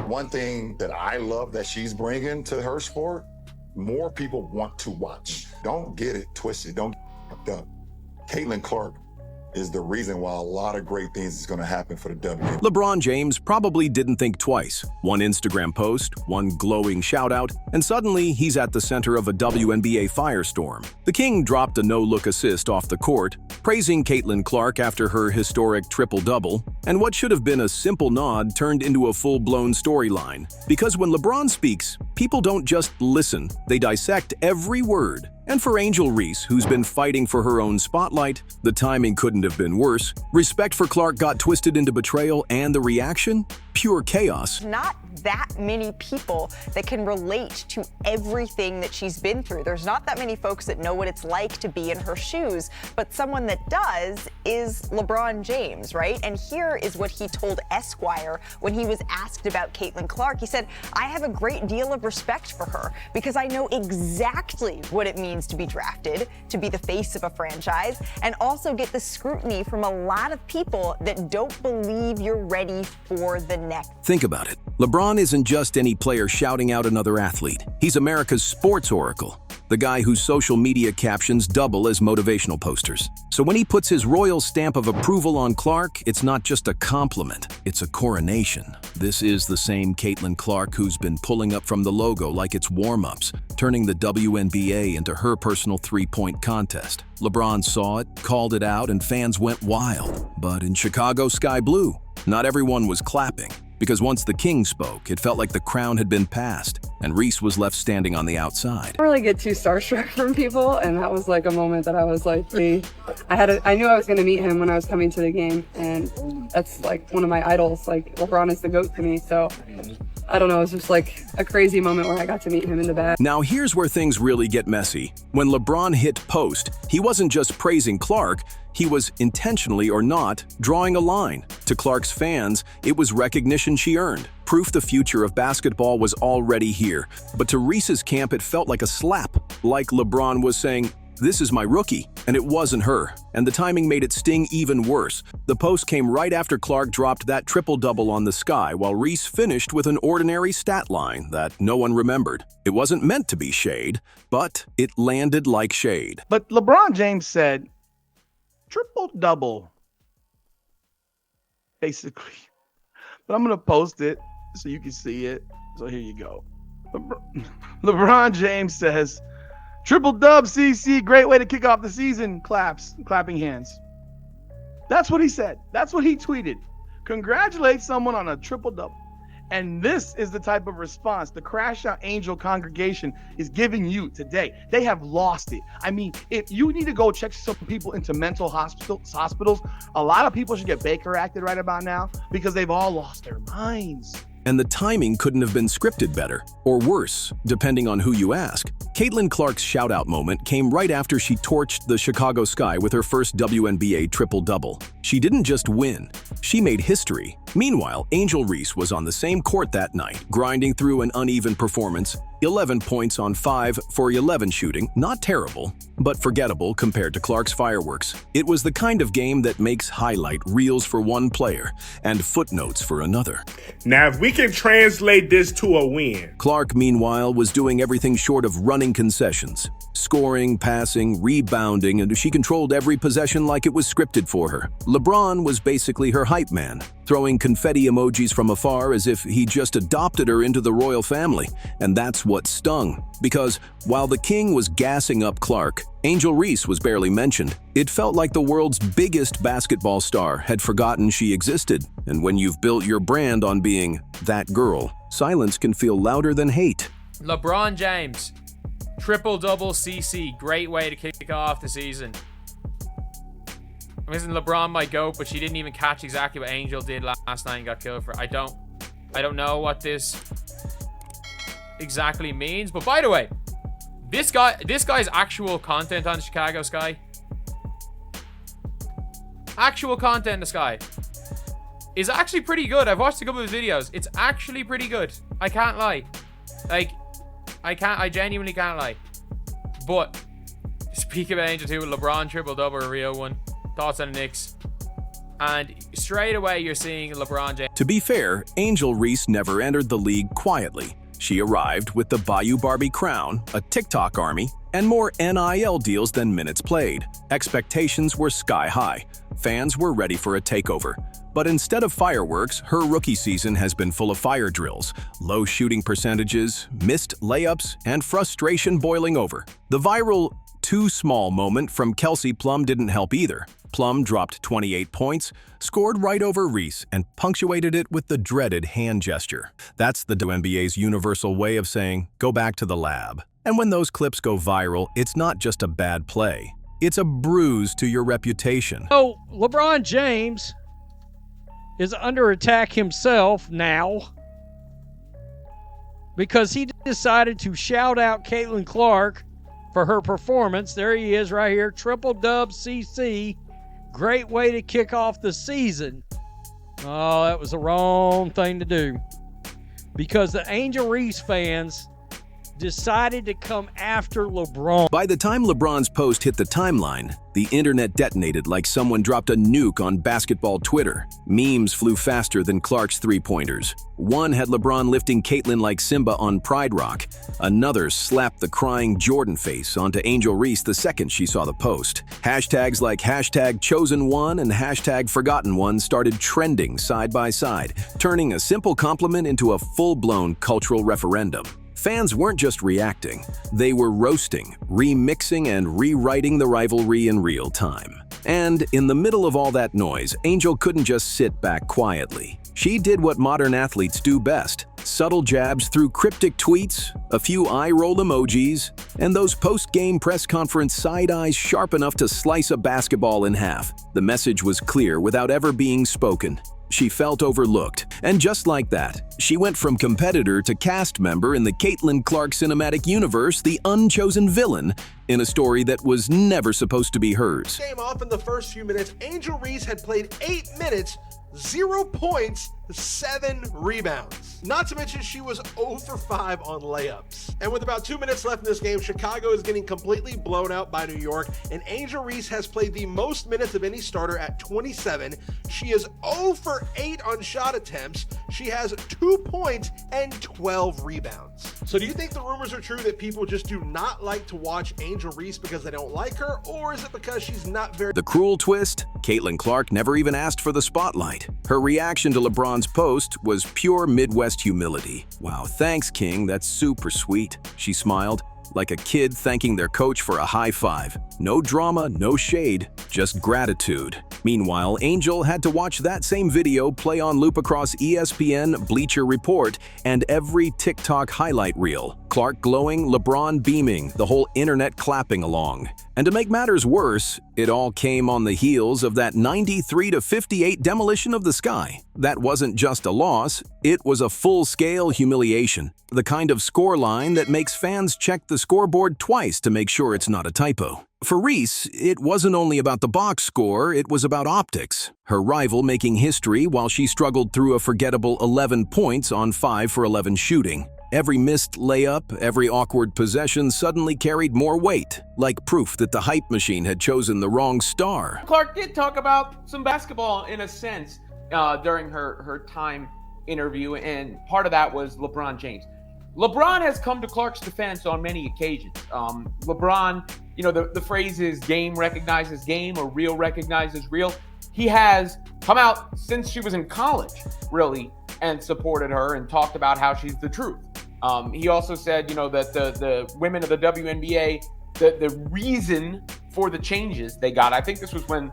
One thing that I love that she's bringing to her sport, more people want to watch. Don't get it twisted. Don't get up. Caitlin Clark is the reason why a lot of great things is going to happen for the W. LeBron James probably didn't think twice. One Instagram post, one glowing shout-out, and suddenly he's at the center of a WNBA firestorm. The King dropped a no-look assist off the court, praising Caitlin Clark after her historic triple-double, and what should have been a simple nod turned into a full-blown storyline. Because when LeBron speaks, people don't just listen, they dissect every word. And for Angel Reese, who's been fighting for her own spotlight, the timing couldn't have been worse. Respect for Clark got twisted into betrayal, and the reaction? Pure chaos. Not that many people that can relate to everything that she's been through. There's not that many folks that know what it's like to be in her shoes, but someone that does is LeBron James, right? And here is what he told Esquire when he was asked about Caitlin Clark. He said, "I have a great deal of respect for her because I know exactly what it means to be drafted, to be the face of a franchise, and also get the scrutiny from a lot of people that don't believe you're ready for the next." Think about it. LeBron isn't just any player shouting out another athlete. He's America's sports oracle, the guy whose social media captions double as motivational posters. So when he puts his royal stamp of approval on Clark, it's not just a compliment, it's a coronation. This is the same Caitlin Clark who's been pulling up from the logo like it's warm-ups, turning the WNBA into her personal three-point contest. LeBron saw it, called it out, and fans went wild. But in Chicago Sky Blue, not everyone was clapping. Because once the King spoke, it felt like the crown had been passed, and Reese was left standing on the outside. I don't really get too starstruck from people, and that was like a moment that I was like, I knew I was going to meet him when I was coming to the game, and that's like one of my idols. Like, LeBron is the GOAT to me, so I don't know, it was just like a crazy moment where I got to meet him in the back. Now here's where things really get messy. When LeBron hit post, he wasn't just praising Clark, he was intentionally or not drawing a line. To Clark's fans, it was recognition she earned, proof the future of basketball was already here. But to Reese's camp, it felt like a slap, like LeBron was saying, "This is my rookie," and it wasn't her. And the timing made it sting even worse. The post came right after Clark dropped that triple-double on the sky, while Reese finished with an ordinary stat line that no one remembered. It wasn't meant to be shade, but it landed like shade. But LeBron James said, triple-double, basically. But I'm going to post it so you can see it. So here you go. LeBron James says, "Triple dub, CC, great way to kick off the season." Clapping hands. That's what he said. That's what he tweeted. Congratulate someone on a triple double. And this is the type of response the Crash Out Angel congregation is giving you today. They have lost it. I mean, if you need to go check some people into mental hospitals, a lot of people should get Baker acted right about now because they've all lost their minds. And the timing couldn't have been scripted better, or worse, depending on who you ask. Caitlin Clark's shout-out moment came right after she torched the Chicago sky with her first WNBA triple-double. She didn't just win, she made history. Meanwhile, Angel Reese was on the same court that night, grinding through an uneven performance. 11 points on 5 for 11 shooting, not terrible, but forgettable compared to Clark's fireworks. It was the kind of game that makes highlight reels for one player and footnotes for another. Now, if we can translate this to a win. Clark, meanwhile, was doing everything short of running concessions. Scoring, passing, rebounding, and she controlled every possession like it was scripted for her. LeBron was basically her hype man, throwing confetti emojis from afar as if he just adopted her into the royal family. And that's what stung. Because while the King was gassing up Clark, Angel Reese was barely mentioned. It felt like the world's biggest basketball star had forgotten she existed. And when you've built your brand on being that girl, silence can feel louder than hate. LeBron James, triple-double CC, great way to kick off the season. Isn't LeBron my GOAT, but she didn't even catch exactly what Angel did last night and got killed for. I don't know what this exactly means. But by the way, this guy's actual content on the Chicago Sky, actual content in the Sky, is actually pretty good. I've watched a couple of his videos. It's actually pretty good. I can't lie. Like, I genuinely can't lie. But speaking of Angel 2, LeBron triple-double, a real one. Thoughts on the Knicks? And straight away, you're seeing LeBron James. To be fair, Angel Reese never entered the league quietly. She arrived with the Bayou Barbie crown, a TikTok army, and more NIL deals than minutes played. Expectations were sky high. Fans were ready for a takeover. But instead of fireworks, her rookie season has been full of fire drills, low shooting percentages, missed layups, and frustration boiling over. The viral too small moment from Kelsey Plum didn't help either. Plum dropped 28 points, scored right over Reese, and punctuated it with the dreaded hand gesture. That's the WNBA's universal way of saying, go back to the lab. And when those clips go viral, it's not just a bad play. It's a bruise to your reputation. So, LeBron James is under attack himself now because he decided to shout out Caitlin Clark for her performance. There he is right here, triple dub CC. Great way to kick off the season. Oh, that was the wrong thing to do because the Angel Reese fans decided to come after LeBron. By the time LeBron's post hit the timeline, the internet detonated like someone dropped a nuke on basketball Twitter. Memes flew faster than Clark's three-pointers. One had LeBron lifting Caitlin like Simba on Pride Rock. Another slapped the crying Jordan face onto Angel Reese the second she saw the post. Hashtags like hashtag chosen one and hashtag forgotten one started trending side by side, turning a simple compliment into a full-blown cultural referendum. Fans weren't just reacting, they were roasting, remixing, and rewriting the rivalry in real time. And in the middle of all that noise, Angel couldn't just sit back quietly. She did what modern athletes do best: subtle jabs through cryptic tweets, a few eye-roll emojis, and those post-game press conference side eyes sharp enough to slice a basketball in half. The message was clear without ever being spoken. She felt overlooked, and just like that, she went from competitor to cast member in the Caitlin Clark cinematic universe, the unchosen villain, in a story that was never supposed to be hers. Game off in the first few minutes, Angel Reese had played 8 minutes, 0 points, 7 rebounds. Not to mention she was 0 for 5 on layups. And with about 2 minutes left in this game, Chicago is getting completely blown out by New York, and Angel Reese has played the most minutes of any starter at 27. She is 0 for 8 on shot attempts. She has 2 points and 12 rebounds. So do you think the rumors are true that people just do not like to watch Angel Reese because they don't like her, or is it because she's not very... The cruel twist? Caitlin Clark never even asked for the spotlight. Her reaction to LeBron's post was pure Midwest humility. Wow, thanks, King, that's super sweet. She smiled, like a kid thanking their coach for a high five. No drama, no shade, just gratitude. Meanwhile, Angel had to watch that same video play on loop across ESPN, Bleacher Report, and every TikTok highlight reel. Clark glowing, LeBron beaming, the whole internet clapping along. And to make matters worse, it all came on the heels of that 93-58 demolition of the Sky. That wasn't just a loss, it was a full-scale humiliation. The kind of scoreline that makes fans check the scoreboard twice to make sure it's not a typo. For Reese, it wasn't only about the box score, it was about optics. Her rival making history while she struggled through a forgettable 11 points on 5 for 11 shooting. Every missed layup, every awkward possession suddenly carried more weight, like proof that the hype machine had chosen the wrong star. Clark did talk about some basketball in a sense during her time interview, and part of that was LeBron James. LeBron has come to Clark's defense on many occasions. LeBron, the phrase is game recognizes game, or real recognizes real. He has come out since she was in college, really, and supported her and talked about how she's the truth. He also said, that the women of the WNBA, the reason for the changes they got, I think this was when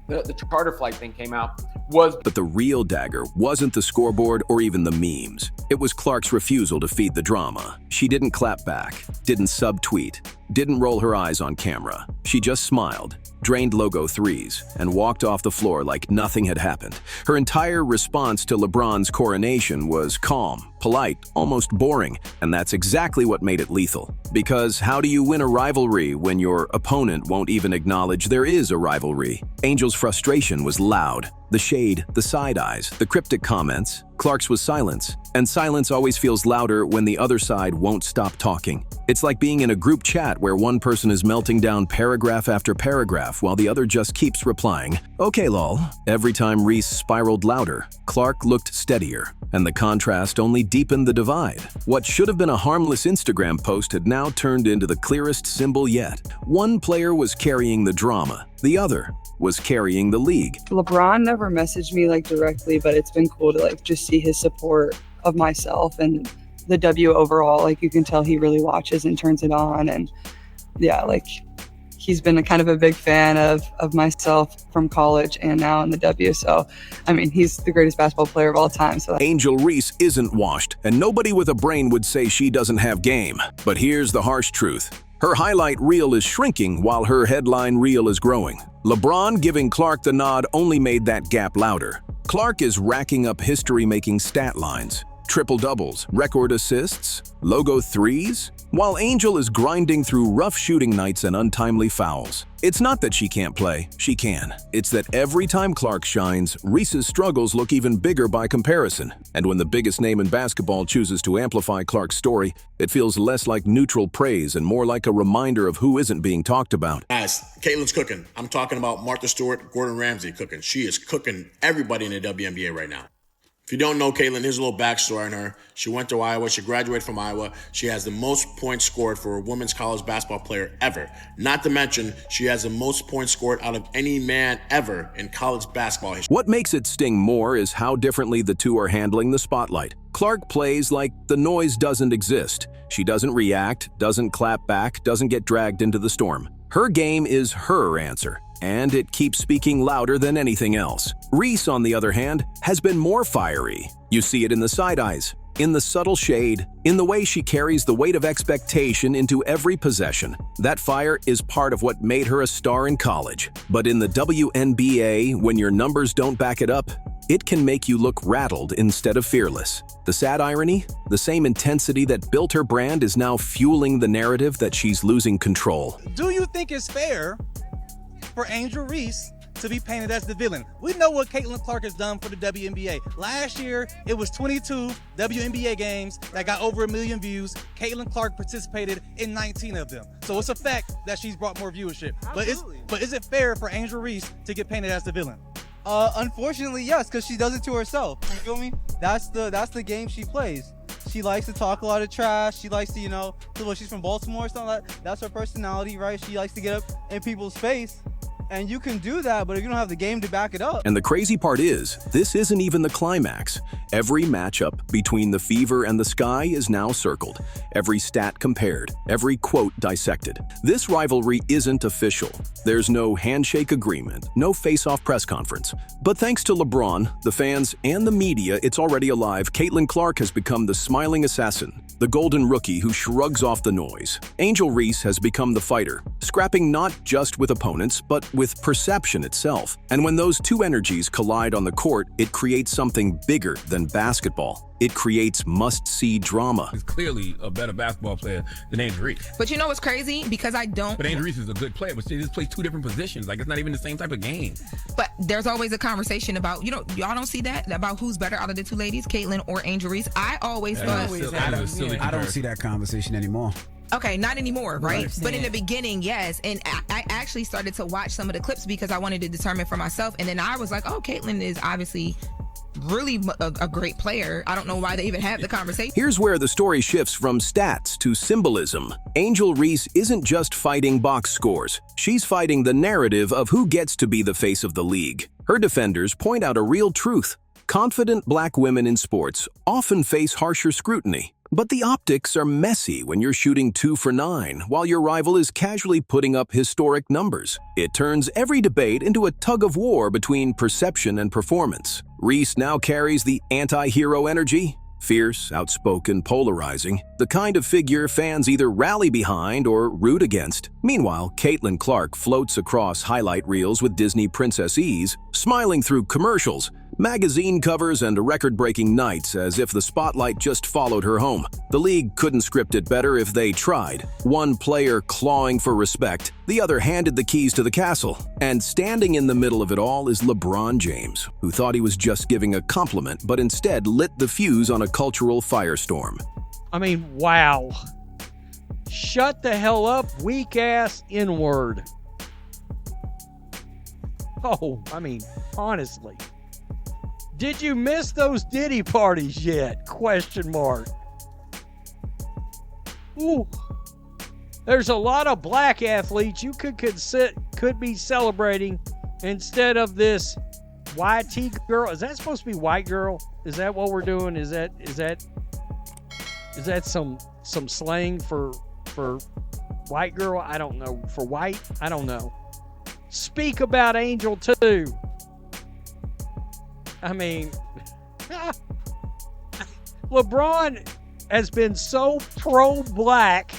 the charter flight thing came out, was... But the real dagger wasn't the scoreboard or even the memes. It was Clark's refusal to feed the drama. She didn't clap back, didn't subtweet, didn't roll her eyes on camera. She just smiled, drained logo threes, and walked off the floor like nothing had happened. Her entire response to LeBron's coronation was calm, polite, almost boring, and that's exactly what made it lethal. Because how do you win a rivalry when your opponent won't even acknowledge there is a rivalry? Angel's frustration was loud. The shade, the side eyes, the cryptic comments, Clark's was silence, and silence always feels louder when the other side won't stop talking. It's like being in a group chat where one person is melting down paragraph after paragraph while the other just keeps replying, "Okay, lol." Every time Reese spiraled louder, Clark looked steadier, and the contrast only deepened the divide. What should have been a harmless Instagram post had now turned into the clearest symbol yet. One player was carrying the drama, the other was carrying the league. LeBron never messaged me like directly, but it's been cool to like just see his support of myself and the W overall. Like you can tell he really watches and turns it on, and yeah, like he's been a kind of a big fan of myself from college and now in the W. So, I mean, he's the greatest basketball player of all time. So Angel Reese isn't washed, and nobody with a brain would say she doesn't have game. But here's the harsh truth. Her highlight reel is shrinking while her headline reel is growing. LeBron giving Clark the nod only made that gap louder. Clark is racking up history-making stat lines. Triple doubles, record assists, logo threes, while Angel is grinding through rough shooting nights and untimely fouls. It's not that she can't play, she can. It's that every time Clark shines, Reese's struggles look even bigger by comparison. And when the biggest name in basketball chooses to amplify Clark's story, it feels less like neutral praise and more like a reminder of who isn't being talked about. Guys, Caitlin's cooking. I'm talking about Martha Stewart, Gordon Ramsay cooking. She is cooking everybody in the WNBA right now. If you don't know Caitlin, here's a little backstory on her. She went to Iowa. She graduated from Iowa. She has the most points scored for a women's college basketball player ever. Not to mention, she has the most points scored out of any man ever in college basketball history. What makes it sting more is how differently the two are handling the spotlight. Clark plays like the noise doesn't exist. She doesn't react, doesn't clap back, doesn't get dragged into the storm. Her game is her answer, and it keeps speaking louder than anything else. Reese, on the other hand, has been more fiery. You see it in the side eyes, in the subtle shade, in the way she carries the weight of expectation into every possession. That fire is part of what made her a star in college. But in the WNBA, when your numbers don't back it up, it can make you look rattled instead of fearless. The sad irony? The same intensity that built her brand is now fueling the narrative that she's losing control. Do you think it's fair for Angel Reese to be painted as the villain? We know what Caitlin Clark has done for the WNBA. Last year, it was 22 WNBA games that got over 1 million views. Caitlin Clark participated in 19 of them. So it's a fact that she's brought more viewership. But is it fair for Angel Reese to get painted as the villain? Unfortunately, yes, because she does it to herself. You feel me? That's the game she plays. She likes to talk a lot of trash. She likes to, she's from Baltimore or something like that. That's her personality, right? She likes to get up in people's face. And you can do that, but if you don't have the game to back it up. And the crazy part is, this isn't even the climax. Every matchup between the Fever and the Sky is now circled. Every stat compared. Every quote dissected. This rivalry isn't official. There's no handshake agreement, no face-off press conference. But thanks to LeBron, the fans, and the media, it's already alive. Caitlin Clark has become the smiling assassin, the golden rookie who shrugs off the noise. Angel Reese has become the fighter, scrapping not just with opponents, but with perception itself. And when those two energies collide on the court, it creates something bigger than basketball. It creates must-see drama. He's clearly a better basketball player than Angel Reese. But you know what's crazy? Because I don't... But Angel Reese is a good player, but she just plays two different positions. Like, it's not even the same type of game. But there's always a conversation about, y'all don't see that? About who's better out of the two ladies, Caitlin or Angel Reese? I always thought... I don't see that conversation anymore. Okay, not anymore, right? But in the beginning, yes. And I actually started to watch some of the clips because I wanted to determine for myself. And then I was like, oh, Caitlin is obviously really a great player. I don't know why they even have the conversation. Here's where the story shifts from stats to symbolism. Angel Reese isn't just fighting box scores. She's fighting the narrative of who gets to be the face of the league. Her defenders point out a real truth. Confident black women in sports often face harsher scrutiny. But the optics are messy when you're shooting 2 for 9, while your rival is casually putting up historic numbers. It turns every debate into a tug-of-war between perception and performance. Reese now carries the anti-hero energy. Fierce, outspoken, polarizing, the kind of figure fans either rally behind or root against. Meanwhile, Caitlin Clark floats across highlight reels with Disney princess ease, smiling through commercials, Magazine covers and record-breaking nights as if the spotlight just followed her home. The league couldn't script it better if they tried. One player clawing for respect, the other handed the keys to the castle. And standing in the middle of it all is LeBron James, who thought he was just giving a compliment but instead lit the fuse on a cultural firestorm. I mean, wow. Shut the hell up, weak-ass N-word. Oh, I mean, honestly. Did you miss those Diddy parties yet? Question mark. Ooh. There's a lot of black athletes you could be celebrating instead of this YT girl. Is that supposed to be white girl? Is that what we're doing? Is that some slang for white girl? I don't know. For white? I don't know. Speak about Angel too. I mean, LeBron has been so pro-black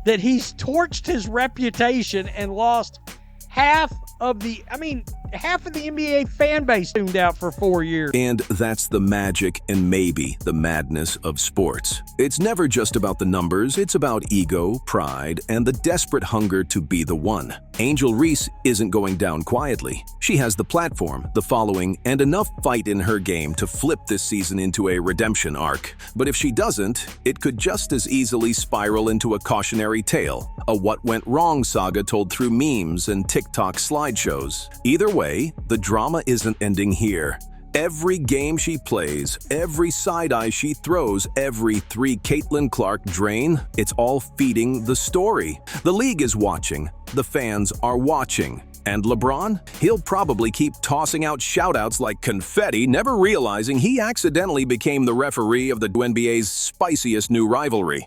that he's torched his reputation and lost half of the NBA fan base tuned out for 4 years. And that's the magic and maybe the madness of sports. It's never just about the numbers, it's about ego, pride, and the desperate hunger to be the one. Angel Reese isn't going down quietly. She has the platform, the following, and enough fight in her game to flip this season into a redemption arc. But if she doesn't, it could just as easily spiral into a cautionary tale, a what went wrong saga told through memes and TikTok slideshows. Either way, the drama isn't ending here. Every game she plays, every side-eye she throws, every 3 Caitlin Clark drain, it's all feeding the story. The league is watching. The fans are watching. And LeBron? He'll probably keep tossing out shout-outs like confetti, never realizing he accidentally became the referee of the NBA's spiciest new rivalry.